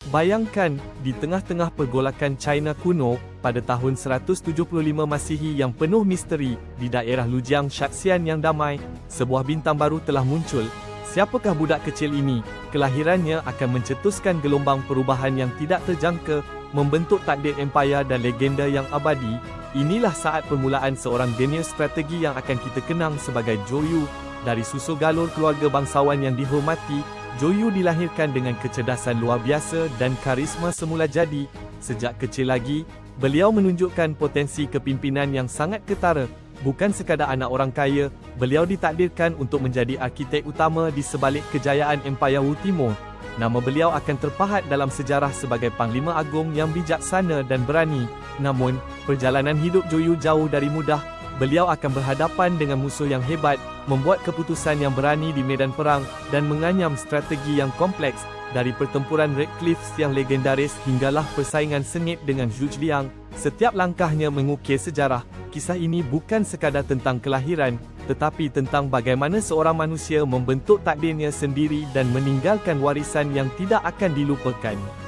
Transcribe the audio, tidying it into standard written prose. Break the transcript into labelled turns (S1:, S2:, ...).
S1: Bayangkan, di tengah-tengah pergolakan China kuno, pada tahun 175 Masihi yang penuh misteri, di daerah Lujiang Shaxian yang damai, sebuah bintang baru telah muncul. Siapakah budak kecil ini? Kelahirannya akan mencetuskan gelombang perubahan yang tidak terjangka, membentuk takdir empayar dan legenda yang abadi. Inilah saat permulaan seorang genius strategi yang akan kita kenang sebagai Zhou Yu. Dari susu galur keluarga bangsawan yang dihormati, Zhou Yu dilahirkan dengan kecerdasan luar biasa dan karisma semula jadi. Sejak kecil lagi, beliau menunjukkan potensi kepimpinan yang sangat ketara. Bukan sekadar anak orang kaya, beliau ditakdirkan untuk menjadi arkitek utama di sebalik kejayaan Empayar Wu Timur. Nama beliau akan terpahat dalam sejarah sebagai Panglima Agung yang bijaksana dan berani. Namun, perjalanan hidup Zhou Yu jauh dari mudah. Beliau akan berhadapan dengan musuh yang hebat, membuat keputusan yang berani di medan perang, dan menganyam strategi yang kompleks. Dari pertempuran Red Cliffs yang legendaris hinggalah persaingan sengit dengan Zhuge Liang, setiap langkahnya mengukir sejarah. Kisah ini bukan sekadar tentang kelahiran, tetapi tentang bagaimana seorang manusia membentuk takdirnya sendiri dan meninggalkan warisan yang tidak akan dilupakan.